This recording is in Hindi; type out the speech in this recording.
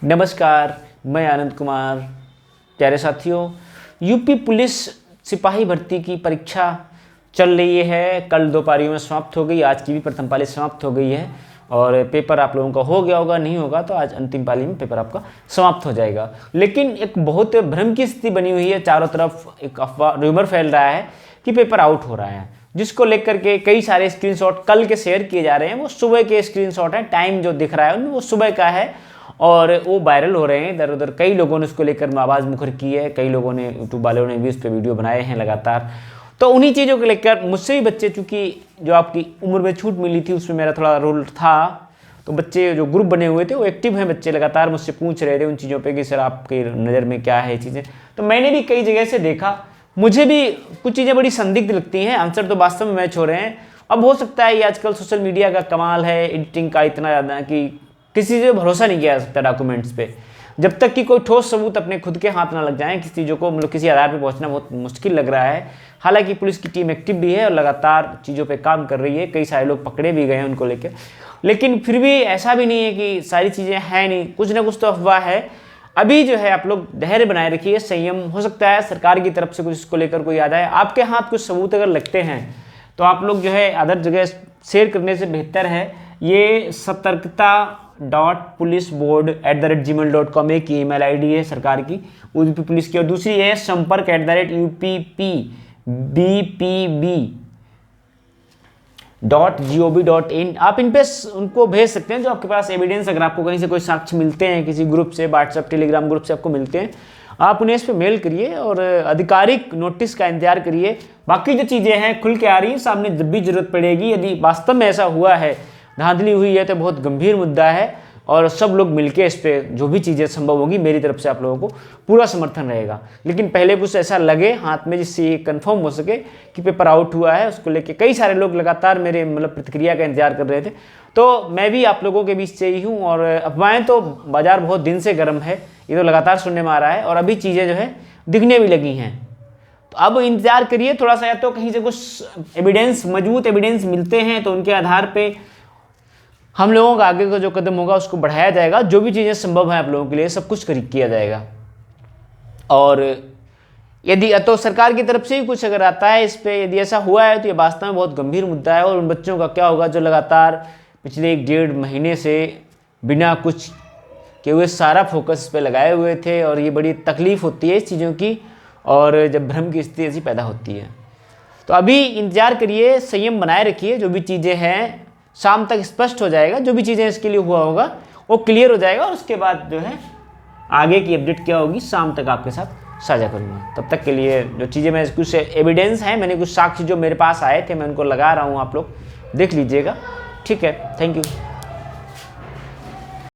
नमस्कार, मैं आनंद कुमार। प्यारे साथियों, यूपी पुलिस सिपाही भर्ती की परीक्षा चल रही है। कल 2 पारियों में समाप्त हो गई, आज की भी प्रथम पाली समाप्त हो गई है और पेपर आप लोगों का हो गया होगा, नहीं होगा तो आज अंतिम पाली में पेपर आपका समाप्त हो जाएगा। लेकिन एक बहुत भ्रम की स्थिति बनी हुई है, चारों तरफ एक अफवाह रूमर फैल रहा है कि पेपर आउट हो रहा है, जिसको लेकर के कई सारे स्क्रीनशॉट कल के शेयर किए जा रहे हैं। वो सुबह के स्क्रीनशॉट हैं, टाइम जो दिख रहा है उनमें वो सुबह का है और वो वायरल हो रहे हैं इधर उधर। कई लोगों ने उसको लेकर आवाज़ मुखर की है, कई लोगों ने यूट्यूब वालों ने भी उस पर वीडियो बनाए हैं लगातार। तो उन्हीं चीज़ों को लेकर मुझसे भी बच्चे, चूँकि जो आपकी उम्र में छूट मिली थी उसमें मेरा थोड़ा रोल था, तो बच्चे जो ग्रुप बने हुए थे वो एक्टिव हैं, बच्चे लगातार मुझसे पूछ रहे थे उन चीज़ों पे कि सर आपकी नज़र में क्या है चीज़ें। तो मैंने भी कई जगह से देखा, मुझे भी कुछ चीज़ें बड़ी संदिग्ध लगती हैं। आंसर तो वास्तव में मैच हो रहे हैं। अब हो सकता है ये आजकल सोशल मीडिया का कमाल है, एडिटिंग का इतना ज़्यादा कि किसी से भरोसा नहीं किया जा सकता डॉक्यूमेंट्स पे। जब तक कि कोई ठोस सबूत अपने खुद के हाथ ना लग जाए, किसी चीज़ों को मतलब किसी आधार पे पहुंचना बहुत मुश्किल लग रहा है। हालांकि पुलिस की टीम एक्टिव भी है और लगातार चीज़ों पे काम कर रही है, कई सारे लोग पकड़े भी गए हैं उनको लेकर। लेकिन फिर भी ऐसा भी नहीं है कि सारी चीज़ें हैं नहीं, कुछ ना कुछ तो अफवाह है। अभी जो है आप लोग धैर्य बनाए रखिए, संयम। हो सकता है सरकार की तरफ से कुछ इसको लेकर कोई याद आए, आपके हाथ कुछ सबूत अगर लगते हैं तो आप लोग जो है अदर जगह शेयर करने से बेहतर है ये satarkta.pulisboard@gmail.com एक email ID है सरकार की, यूपी पुलिस की। और दूसरी है sampark@uppbp.gov.in। आप इन पे उनको भेज सकते हैं जो आपके पास एविडेंस, अगर आपको कहीं से कोई साक्ष्य मिलते हैं, किसी ग्रुप से, व्हाट्सएप टेलीग्राम ग्रुप से आपको मिलते हैं, आप उन्हें इस पर मेल करिए और आधिकारिक नोटिस का इंतजार करिए। बाकी जो चीज़ें हैं खुल के आ रही हैं सामने, जब भी जरूरत पड़ेगी। यदि वास्तव में ऐसा हुआ है, धांधली हुई है, तो बहुत गंभीर मुद्दा है और सब लोग मिलके इस पर जो भी चीज़ें संभव होगी मेरी तरफ से आप लोगों को पूरा समर्थन रहेगा। लेकिन पहले कुछ ऐसा लगे हाथ में जिससे ये कन्फर्म हो सके कि पेपर आउट हुआ है, उसको लेके कई सारे लोग लगातार मेरे प्रतिक्रिया का इंतजार कर रहे थे। तो मैं भी आप लोगों के बीच से ही हूँ और अफवाहें तो बाजार बहुत दिन से गर्म है, ये तो लगातार सुनने में आ रहा है और अभी चीज़ें जो है दिखने भी लगी हैं। तो अब इंतजार करिए थोड़ा सा, या तो कहीं से कुछ एविडेंस, मजबूत एविडेंस मिलते हैं तो उनके आधार पे हम लोगों का आगे का जो कदम होगा उसको बढ़ाया जाएगा। जो भी चीज़ें संभव है आप लोगों के लिए सब कुछ किया जाएगा। और यदि तो सरकार की तरफ से ही कुछ अगर आता है इस पर, यदि ऐसा हुआ है तो ये वास्तव में बहुत गंभीर मुद्दा है। और उन बच्चों का क्या होगा जो लगातार पिछले 1-1.5 महीने से बिना कुछ के हुए सारा फोकस इस पर लगाए हुए थे, और ये बड़ी तकलीफ होती है इस चीज़ों की, और जब भ्रम की स्थिति ऐसी पैदा होती है। तो अभी इंतजार करिए, संयम बनाए रखिए, जो भी चीज़ें हैं शाम तक स्पष्ट हो जाएगा। जो भी चीज़ें इसके लिए हुआ होगा वो क्लियर हो जाएगा और उसके बाद जो है आगे की अपडेट क्या होगी शाम तक आपके साथ साझा करूँगा। तब तक के लिए जो चीज़ें मैं, कुछ एविडेंस हैं, मैंने कुछ साक्ष्य जो मेरे पास आए थे मैं उनको लगा रहा हूँ, आप लोग देख लीजिएगा। ठीक है, थैंक यू।